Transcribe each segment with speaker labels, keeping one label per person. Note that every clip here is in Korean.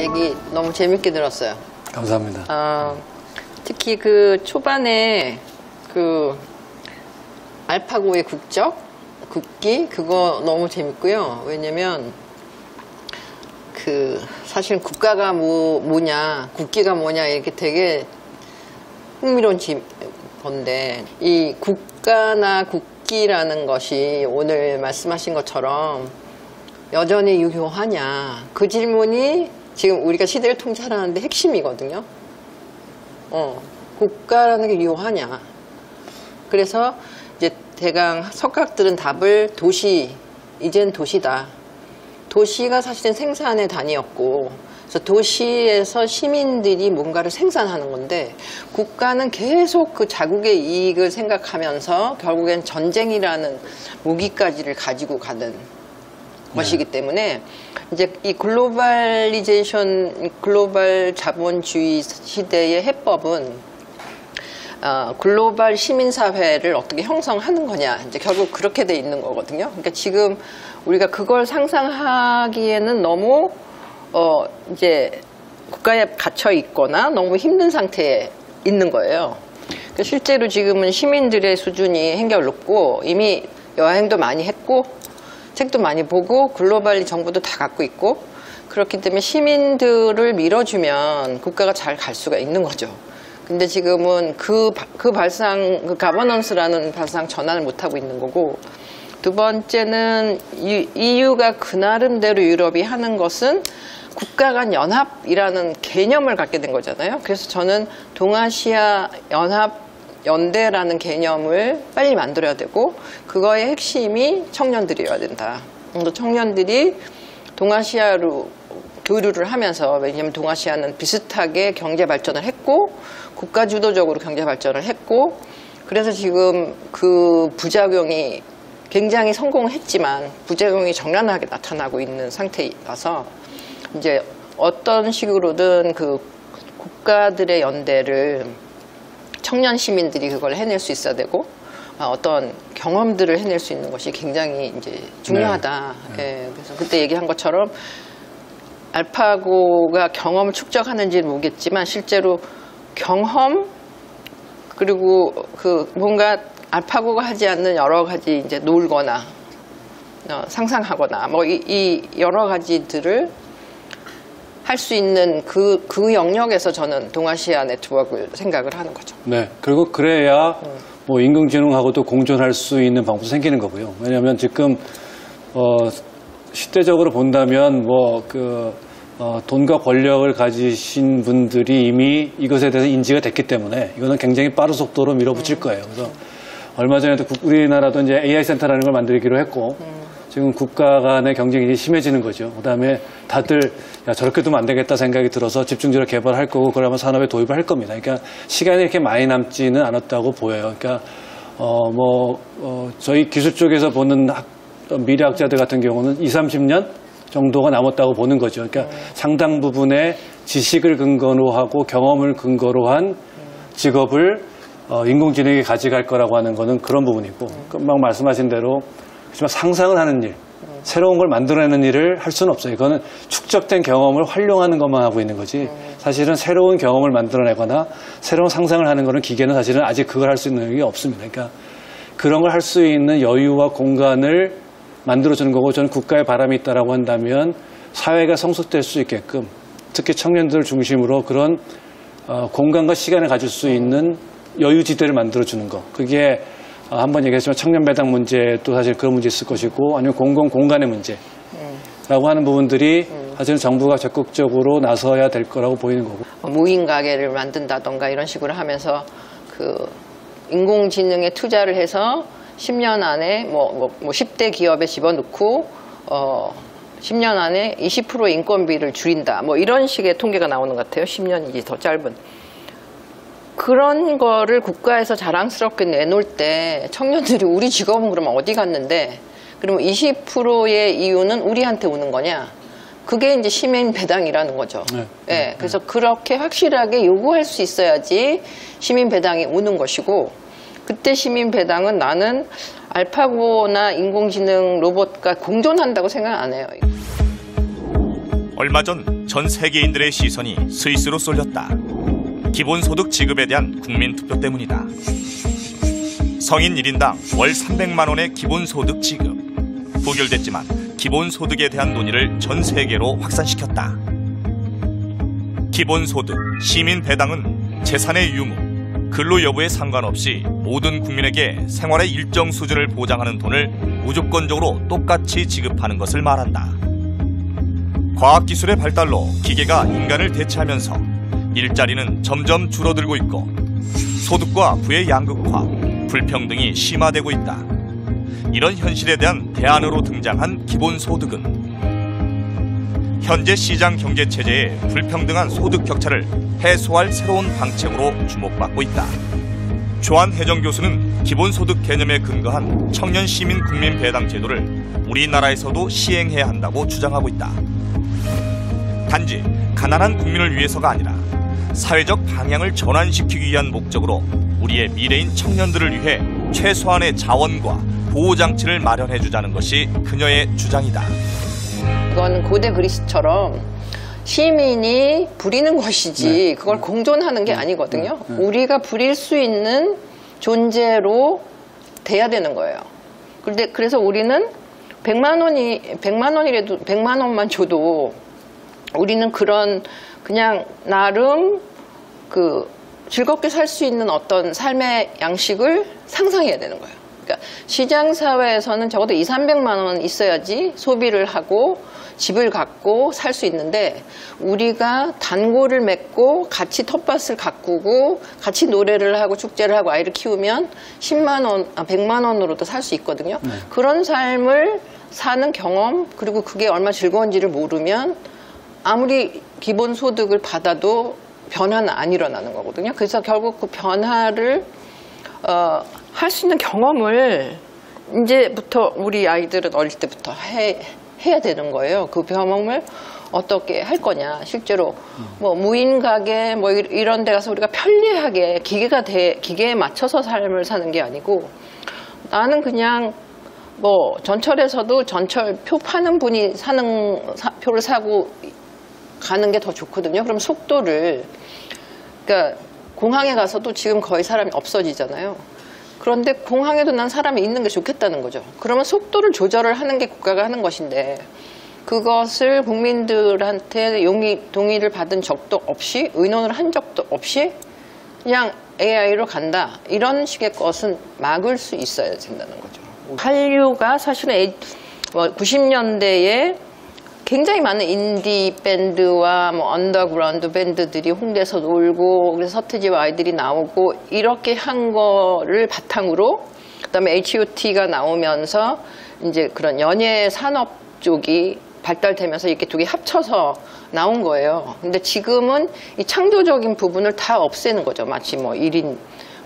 Speaker 1: 얘기 너무 재밌게 들었어요.
Speaker 2: 감사합니다.
Speaker 1: 특히 그 초반에 그 알파고의 국기 그거 너무 재밌고요. 왜냐면 그 사실 국가가 뭐냐, 국기가 뭐냐 이렇게 되게 흥미로운 건데 이 국가나 국기라는 것이 오늘 말씀하신 것처럼 여전히 유효하냐 그 질문이 지금 우리가 시대를 통찰하는데 핵심이거든요. 국가라는 게 유효하냐. 그래서 이제 대강 석학들은 답을 이젠 도시다. 도시가 사실은 생산의 단위였고, 그래서 도시에서 시민들이 뭔가를 생산하는 건데, 국가는 계속 그 자국의 이익을 생각하면서 결국엔 전쟁이라는 무기까지를 가지고 가는 것이기 때문에, 이제 이 글로벌 자본주의 시대의 해법은 글로벌 시민사회를 어떻게 형성하는 거냐. 이제 결국 그렇게 돼 있는 거거든요. 그러니까 지금 우리가 그걸 상상하기에는 너무, 이제 국가에 갇혀 있거나 너무 힘든 상태에 있는 거예요. 그러니까 실제로 지금은 시민들의 수준이 한결 높고 이미 여행도 많이 했고 책도 많이 보고 글로벌 정보도 다 갖고 있고 그렇기 때문에 시민들을 밀어주면 국가가 잘 갈 수가 있는 거죠. 근데 지금은 그 가버넌스라는 발상 전환을 못하고 있는 거고, 두 번째는 EU가 그 나름대로 유럽이 하는 것은 국가 간 연합이라는 개념을 갖게 된 거잖아요. 그래서 저는 동아시아 연대라는 개념을 빨리 만들어야 되고, 그거의 핵심이 청년들이어야 된다. 청년들이 동아시아로 교류를 하면서, 왜냐하면 동아시아는 비슷하게 경제 발전을 했고 국가 주도적으로 경제 발전을 했고, 그래서 지금 그 부작용이 굉장히 성공했지만 부작용이 적나라하게 나타나고 있는 상태라서 이제 어떤 식으로든 그 국가들의 연대를 청년 시민들이 그걸 해낼 수 있어야 되고, 어떤 경험들을 해낼 수 있는 것이 굉장히 이제 중요하다.
Speaker 2: 네.
Speaker 1: 예, 그래서 그때 얘기한 것처럼 알파고가 경험을 축적하는지는 모르겠지만 실제로 경험 그리고 그 뭔가 알파고가 하지 않는 여러 가지 이제 놀거나 상상하거나 뭐 이 여러 가지들을 할 수 있는 그 영역에서 저는 동아시아 네트워크를 생각을 하는 거죠.
Speaker 2: 네. 그리고 그래야 뭐 인공지능하고도 공존할 수 있는 방법도 생기는 거고요. 왜냐하면 지금 시대적으로 본다면 돈과 권력을 가지신 분들이 이미 이것에 대해서 인지가 됐기 때문에 이거는 굉장히 빠른 속도로 밀어붙일 거예요. 그래서 얼마 전에도 우리나라도 이제 AI 센터라는 걸 만들기로 했고 지금 국가 간의 경쟁이 이제 심해지는 거죠. 그다음에 다들 야, 저렇게 두면 안 되겠다 생각이 들어서 집중적으로 개발할 거고 그러면 산업에 도입을 할 겁니다. 그러니까 시간이 이렇게 많이 남지는 않았다고 보여요. 그러니까 저희 기술 쪽에서 보는 미래학자들 같은 경우는 20-30년 정도가 남았다고 보는 거죠. 그러니까 상당 부분의 지식을 근거로 하고 경험을 근거로 한 직업을 인공지능이 가져갈 거라고 하는 거는 그런 부분이고, 금방 말씀하신 대로 하지만 상상을 하는 일, 새로운 걸 만들어내는 일을 할 수는 없어요. 이거는 축적된 경험을 활용하는 것만 하고 있는 거지, 사실은 새로운 경험을 만들어내거나 새로운 상상을 하는 거는 기계는 사실은 아직 그걸 할 수 있는 게 없습니다. 그러니까 그런 걸 할 수 있는 여유와 공간을 만들어주는 거고, 저는 국가의 바람이 있다라고 한다면 사회가 성숙될 수 있게끔 특히 청년들 중심으로 그런 공간과 시간을 가질 수 있는 여유지대를 만들어주는 거. 그게 한번 얘기했지만 청년 배당 문제도 사실 그런 문제 있을 것이고, 아니면 공공공간의 문제라고 하는 부분들이 사실은 정부가 적극적으로 나서야 될 거라고 보이는 거고.
Speaker 1: 무인 가게를 만든다던가 이런 식으로 하면서 그 인공지능에 투자를 해서 10년 안에 10대 기업에 집어넣고 10년 안에 20% 인건비를 줄인다. 뭐 이런 식의 통계가 나오는 것 같아요. 10년이지 더 짧은. 그런 거를 국가에서 자랑스럽게 내놓을 때 청년들이 우리 직업은 그러면 어디 갔는데, 그러면 20%의 이유는 우리한테 오는 거냐? 그게 이제 시민 배당이라는 거죠. 네. 그래서 그렇게 확실하게 요구할 수 있어야지 시민 배당이 오는 것이고, 그때 시민 배당은 나는 알파고나 인공지능 로봇과 공존한다고 생각 안 해요.
Speaker 3: 얼마 전 전 세계인들의 시선이 스위스로 쏠렸다. 기본소득 지급에 대한 국민투표 때문이다. 성인 1인당 월 300만 원의 기본소득 지급. 부결됐지만 기본소득에 대한 논의를 전 세계로 확산시켰다. 기본소득, 시민 배당은 재산의 유무, 근로 여부에 상관없이 모든 국민에게 생활의 일정 수준을 보장하는 돈을 무조건적으로 똑같이 지급하는 것을 말한다. 과학기술의 발달로 기계가 인간을 대체하면서 일자리는 점점 줄어들고 있고 소득과 부의 양극화, 불평등이 심화되고 있다. 이런 현실에 대한 대안으로 등장한 기본소득은 현재 시장 경제 체제의 불평등한 소득 격차를 해소할 새로운 방책으로 주목받고 있다. 조한혜정 교수는 기본소득 개념에 근거한 청년 시민 국민 배당 제도를 우리나라에서도 시행해야 한다고 주장하고 있다. 단지 가난한 국민을 위해서가 아니라 사회적 방향을 전환시키기 위한 목적으로 우리의 미래인 청년들을 위해 최소한의 자원과 보호장치를 마련해주자는 것이 그녀의 주장이다.
Speaker 1: 그건 고대 그리스처럼 시민이 부리는 것이지 그걸 공존하는 게 아니거든요. 우리가 부릴 수 있는 존재로 돼야 되는 거예요. 그래서 우리는 100만 원이라도 100만 원만 줘도 우리는 그런 그냥 나름 즐겁게 살 수 있는 어떤 삶의 양식을 상상해야 되는 거예요. 그러니까 시장 사회에서는 적어도 200~300만 원 있어야지 소비를 하고 집을 갖고 살 수 있는데 우리가 단골을 맺고 같이 텃밭을 가꾸고 같이 노래를 하고 축제를 하고 아이를 키우면 10만 원, 100만 원으로도 살 수 있거든요. 그런 삶을 사는 경험 그리고 그게 얼마나 즐거운지를 모르면 아무리 기본소득을 받아도 변화는 안 일어나는 거거든요. 그래서 결국 그 변화를 할 수 있는 경험을 이제부터 우리 아이들은 어릴 때부터 해야 되는 거예요. 그 경험을 어떻게 할 거냐. 실제로 뭐 무인 가게 뭐 이런 데 가서 우리가 편리하게 기계에 맞춰서 삶을 사는 게 아니고 나는 그냥 뭐 전철에서도 전철표 파는 분이 표를 사고 가는 게 더 좋거든요. 그럼 속도를 그러니까 공항에 가서도 지금 거의 사람이 없어지잖아요. 그런데 공항에도 난 사람이 있는 게 좋겠다는 거죠. 그러면 속도를 조절을 하는 게 국가가 하는 것인데 그것을 국민들한테 동의를 받은 적도 없이 의논을 한 적도 없이 그냥 AI로 간다. 이런 식의 것은 막을 수 있어야 된다는 거죠. 한류가 사실은 90년대에 굉장히 많은 인디 밴드와 뭐 언더그라운드 밴드들이 홍대에서 놀고 그래서 서태지와 아이들이 나오고 이렇게 한 거를 바탕으로 그다음에 H.O.T가 나오면서 이제 그런 연예 산업 쪽이 발달되면서 이렇게 두 개 합쳐서 나온 거예요. 근데 지금은 이 창조적인 부분을 다 없애는 거죠. 마치 뭐 1인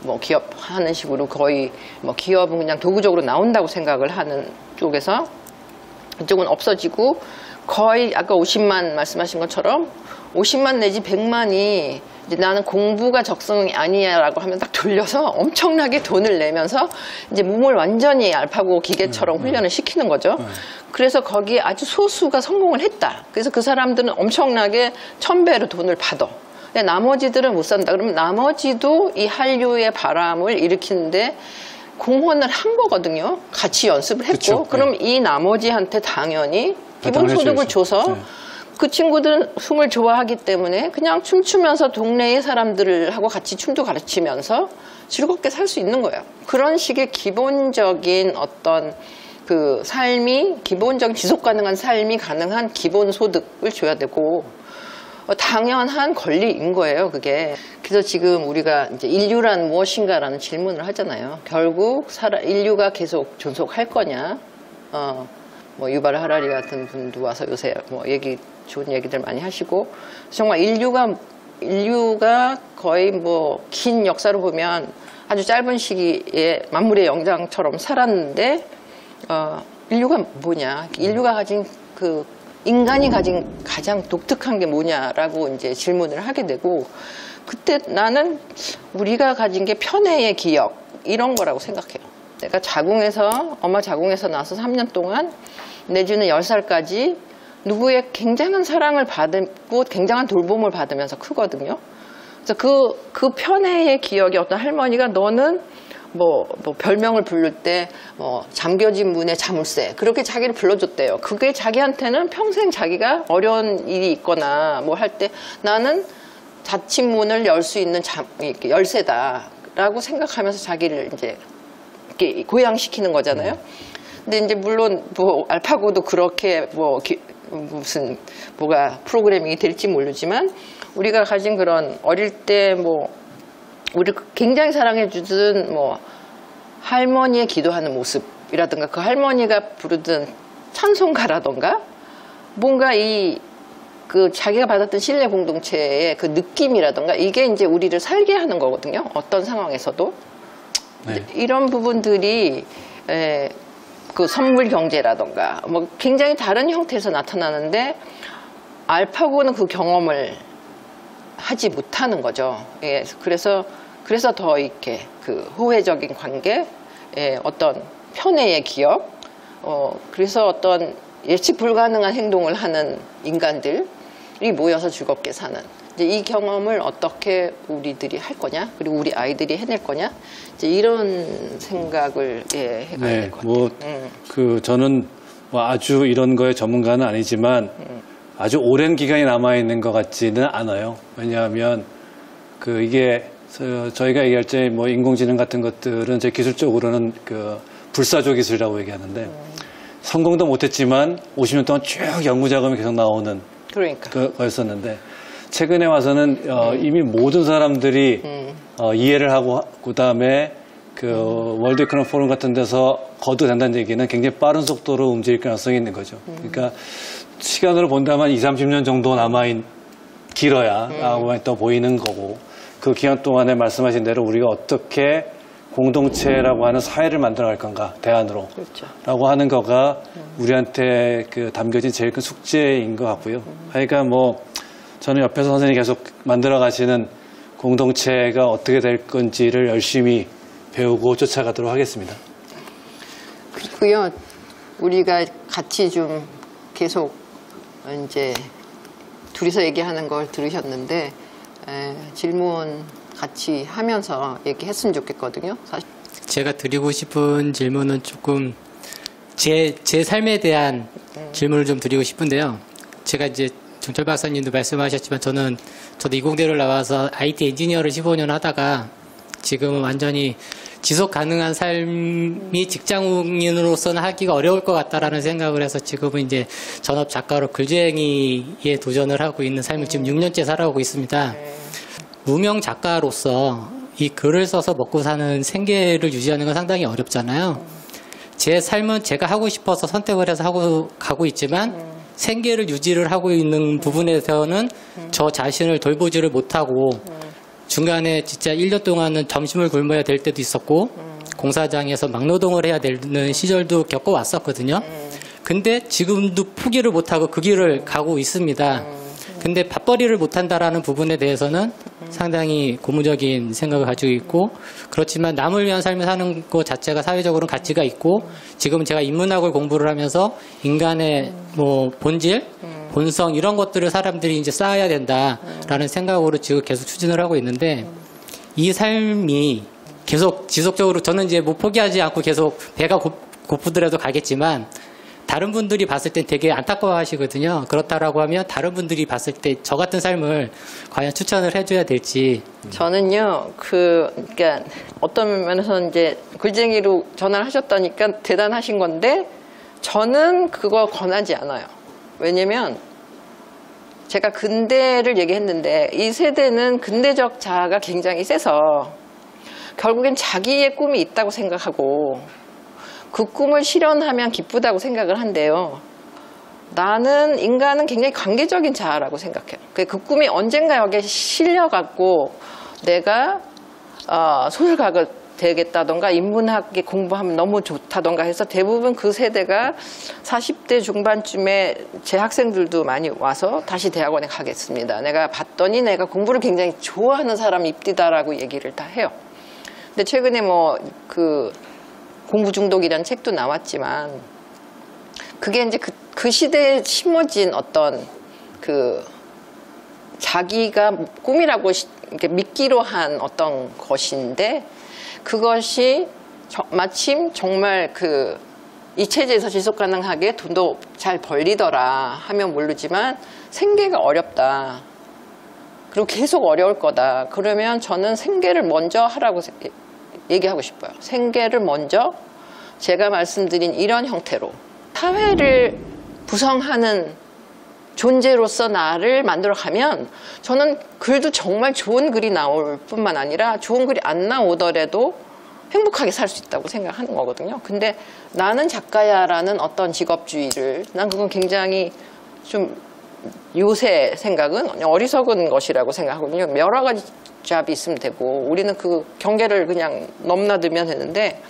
Speaker 1: 뭐 기업 하는 식으로 거의 뭐 기업은 그냥 도구적으로 나온다고 생각을 하는 쪽에서 이쪽은 없어지고 거의 아까 50만 말씀하신 것처럼 50만 내지 100만이 이제 나는 공부가 적성이 아니야라고 하면 딱 돌려서 엄청나게 돈을 내면서 이제 몸을 완전히 알파고 기계처럼 훈련을 시키는 거죠. 그래서 거기에 아주 소수가 성공을 했다. 그래서 그 사람들은 엄청나게 1000배로 돈을 받아. 근데 나머지들은 못 산다. 그러면 나머지도 이 한류의 바람을 일으키는데 공헌을 한 거거든요. 같이 연습을 했고.
Speaker 2: 그쵸,
Speaker 1: 그럼 이 나머지한테 당연히 기본소득을 줘서 그 친구들은 춤을 좋아하기 때문에 그냥 춤추면서 동네의 사람들하고 같이 춤도 가르치면서 즐겁게 살 수 있는 거예요. 그런 식의 기본적인 어떤 그 삶이 기본적인 지속 가능한 삶이 가능한 기본소득을 줘야 되고 당연한 권리인 거예요, 그게. 그래서 지금 우리가 이제 인류란 무엇인가라는 질문을 하잖아요. 결국 인류가 계속 존속할 거냐? 뭐 유발 하라리 같은 분도 와서 요새 뭐 좋은 얘기들 많이 하시고 정말 인류가 거의 뭐 긴 역사로 보면 아주 짧은 시기에 만물의 영장처럼 살았는데 인류가 뭐냐? 인류가 가진 인간이 가진 가장 독특한 게 뭐냐라고 이제 질문을 하게 되고 그때 나는 우리가 가진 게 편애의 기억 이런 거라고 생각해요. 내가 엄마 자궁에서 나서 3년 동안 내지는 10살까지 누구의 굉장한 사랑을 받고 굉장한 돌봄을 받으면서 크거든요. 그래서 그 편애의 기억이 어떤 할머니가 너는 뭐 별명을 부를 때 잠겨진 문의 자물쇠 그렇게 자기를 불러줬대요. 그게 자기한테는 평생 자기가 어려운 일이 있거나 뭐 할 때 나는 닫힌 문을 열 수 있는 열쇠다라고 생각하면서 자기를 이제 이렇게 고양시키는 거잖아요. 근데 이제 물론 뭐 알파고도 그렇게 무슨 뭐가 프로그래밍이 될지 모르지만 우리가 가진 그런 어릴 때 우리를 굉장히 사랑해주던 할머니의 기도하는 모습이라든가 그 할머니가 부르던 찬송가라든가 뭔가 그 자기가 받았던 신뢰 공동체의 그 느낌이라든가 이게 이제 우리를 살게 하는 거거든요. 어떤 상황에서도.
Speaker 2: 네.
Speaker 1: 이런 부분들이 그 선물 경제라든가 굉장히 다른 형태에서 나타나는데 알파고는 그 경험을 하지 못하는 거죠. 예, 그래서 더 이렇게 그 호혜적인 관계, 어떤 편애의 기억, 그래서 어떤 예측 불가능한 행동을 하는 인간들이 모여서 즐겁게 사는 이제 이 경험을 어떻게 우리들이 할 거냐, 그리고 우리 아이들이 해낼 거냐, 이제 이런 생각을 해가야 될 것 같아요.
Speaker 2: 저는 아주 이런 거에 전문가는 아니지만 아주 오랜 기간이 남아 있는 것 같지는 않아요. 왜냐하면 이게 저희가 얘기할 때 인공지능 같은 것들은 제 기술적으로는 불사조 기술이라고 얘기하는데 성공도 못했지만 50년 동안 쭉 연구 작업이 계속 나오는 거였었는데 최근에 와서는 이미 모든 사람들이 이해를 하고 그다음에 월드 이코노미 포럼 같은 데서 거두된다는 얘기는 굉장히 빠른 속도로 움직일 가능성이 있는 거죠. 그러니까 시간으로 본다면 20-30년 정도 길어야 또 보이는 거고 그 기간 동안에 말씀하신 대로 우리가 어떻게 공동체라고 하는 사회를 만들어갈 건가 대안으로 라고 하는 거가 우리한테 담겨진 제일 큰 숙제인 것 같고요. 하여간 저는 옆에서 선생님이 계속 만들어 가시는 공동체가 어떻게 될 건지를 열심히 배우고 쫓아가도록 하겠습니다.
Speaker 1: 그리고요, 우리가 같이 좀 계속 이제 둘이서 얘기하는 걸 들으셨는데 질문 같이 하면서 얘기했으면 좋겠거든요. 사실
Speaker 4: 제가 드리고 싶은 질문은 조금 제 삶에 대한 질문을 좀 드리고 싶은데요. 제가 이제 정철 박사님도 말씀하셨지만 저도 이공대를 나와서 IT 엔지니어를 15년 하다가 지금은 완전히 지속 가능한 삶이 직장인으로서는 하기가 어려울 것 같다라는 생각을 해서 지금은 이제 전업 작가로 글쟁이에 도전을 하고 있는 삶을 지금 6년째 살아오고 있습니다. 무명 작가로서 이 글을 써서 먹고 사는 생계를 유지하는 건 상당히 어렵잖아요. 제 삶은 제가 하고 싶어서 선택을 해서 가고 있지만 생계를 유지를 하고 있는 부분에서는 저 자신을 돌보지를 못하고 중간에 진짜 1년 동안은 점심을 굶어야 될 때도 있었고 공사장에서 막노동을 해야 되는 시절도 겪어왔었거든요. 근데 지금도 포기를 못하고 그 길을 가고 있습니다. 근데 밥벌이를 못한다라는 부분에 대해서는 상당히 고무적인 생각을 가지고 있고 그렇지만 남을 위한 삶을 사는 것 자체가 사회적으로는 가치가 있고 지금 제가 인문학을 공부를 하면서 인간의 본질, 본성 이런 것들을 사람들이 이제 쌓아야 된다라는 생각으로 지금 계속 추진을 하고 있는데 이 삶이 계속 지속적으로 저는 이제 포기하지 않고 계속 배가 고프더라도 가겠지만 다른 분들이 봤을 땐 되게 안타까워 하시거든요. 그렇다라고 하면 다른 분들이 봤을 때 저 같은 삶을 과연 추천을 해줘야 될지.
Speaker 1: 저는요, 그러니까 어떤 면에서는 이제 글쟁이로 전화를 하셨다니까 대단하신 건데 저는 그거 권하지 않아요. 왜냐면 제가 근대를 얘기했는데 이 세대는 근대적 자아가 굉장히 세서 결국엔 자기의 꿈이 있다고 생각하고 그 꿈을 실현하면 기쁘다고 생각을 한대요. 나는 인간은 굉장히 관계적인 자아라고 생각해요. 그 꿈이 언젠가 여기에 실려갖고 내가 소설가가 되겠다던가 인문학에 공부하면 너무 좋다던가 해서 대부분 그 세대가 40대 중반쯤에 제 학생들도 많이 와서 다시 대학원에 가겠습니다. 내가 봤더니 내가 공부를 굉장히 좋아하는 사람이 입디다라고 얘기를 다 해요. 근데 최근에 공부 중독이라는 책도 나왔지만 그게 이제 그 시대에 심어진 어떤 자기가 꿈이라고 이렇게 믿기로 한 어떤 것인데, 그것이 마침 정말 이 체제에서 지속 가능하게 돈도 잘 벌리더라 하면 모르지만 생계가 어렵다. 그리고 계속 어려울 거다. 그러면 저는 생계를 먼저 하라고 얘기하고 싶어요. 생계를 먼저 제가 말씀드린 이런 형태로 사회를 구성하는 존재로서 나를 만들어가면 저는 글도 정말 좋은 글이 나올 뿐만 아니라 좋은 글이 안 나오더라도 행복하게 살 수 있다고 생각하는 거거든요. 근데 나는 작가야라는 어떤 직업주의를, 난 그건 굉장히 좀 요새 생각은 어리석은 것이라고 생각하거든요. 여러 가지 잡이 있으면 되고 우리는 그 경계를 그냥 넘나들면 되는데,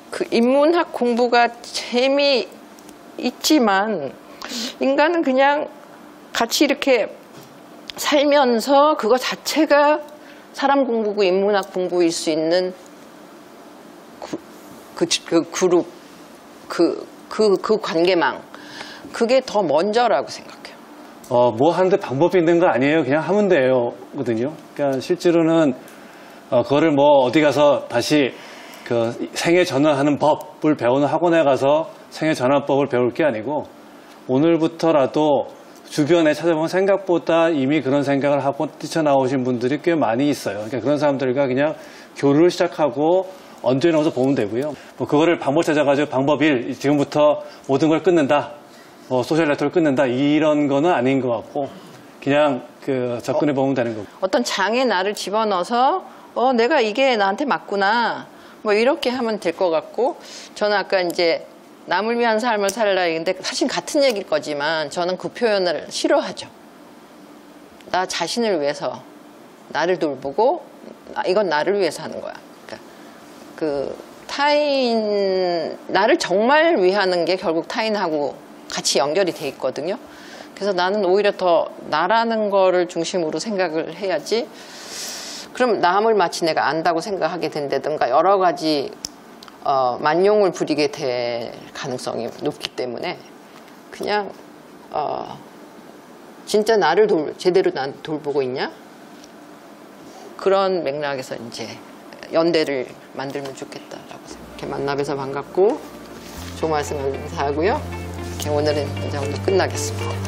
Speaker 1: 그 인문학 공부가 재미있지만 인간은 그냥 같이 이렇게 살면서 그거 자체가 사람 공부고 인문학 공부일 수 있는 그룹, 그 관계망, 그게 더 먼저라고 생각해요.
Speaker 2: 뭐 하는데 방법이 있는 거 아니에요. 그냥 하면 돼요. 거든요. 그러니까 실제로는 그거를 뭐 어디 가서 다시 그 생애 전환하는 법을 배우는 학원에 가서 생애 전환법을 배울 게 아니고, 오늘부터라도 주변에 찾아보면 생각보다 이미 그런 생각을 하고 뛰쳐나오신 분들이 꽤 많이 있어요. 그러니까 그런 사람들과 그냥 교류를 시작하고 언제 나와서 보면 되고요. 뭐 그거를 방법 찾아가지고 방법 1, 지금부터 모든 걸 끊는다, 소셜 네트워크를 끊는다, 이런 거는 아닌 것 같고, 그냥 접근해 보면 되는 거고.
Speaker 1: 어떤 장에 나를 집어넣어서 내가 이게 나한테 맞구나, 뭐 이렇게 하면 될 것 같고, 저는 아까 이제 남을 위한 삶을 살라 했는데 사실 같은 얘기일 거지만 저는 그 표현을 싫어하죠. 나 자신을 위해서 나를 돌보고, 이건 나를 위해서 하는 거야. 그러니까 타인, 나를 정말 위하는 게 결국 타인하고 같이 연결이 돼 있거든요. 그래서 나는 오히려 더 나라는 거를 중심으로 생각을 해야지, 그럼 남을 마치 내가 안다고 생각하게 된다든가 여러 가지 만용을 부리게 될 가능성이 높기 때문에 그냥 진짜 나를 제대로 난 돌보고 있냐? 그런 맥락에서 이제 연대를 만들면 좋겠다라고 생각해. 만나뵈서 반갑고 좋은 말씀 감사하고요. 이렇게 오늘은 이 정도 끝나겠습니다.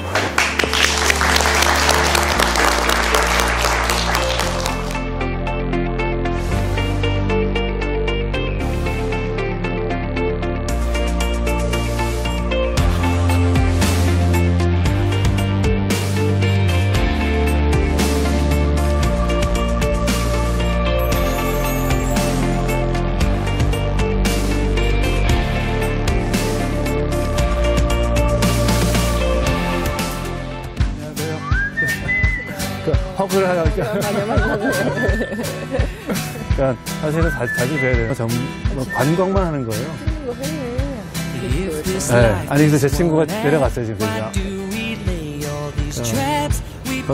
Speaker 2: 허브를 하니까. 그러니까 사실은 자주 뵈야 돼요. 뭐 관광만 하는 거예요. 네. 아니, 근데 제 친구가 내려갔어요, 지금.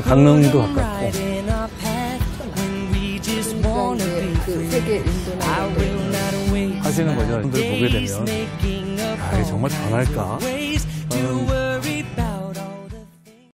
Speaker 2: 강릉도 가깝고.
Speaker 1: 그 세계 인도나
Speaker 2: 하시는 거죠. 분들 보게 되면, 이게 정말 변할까?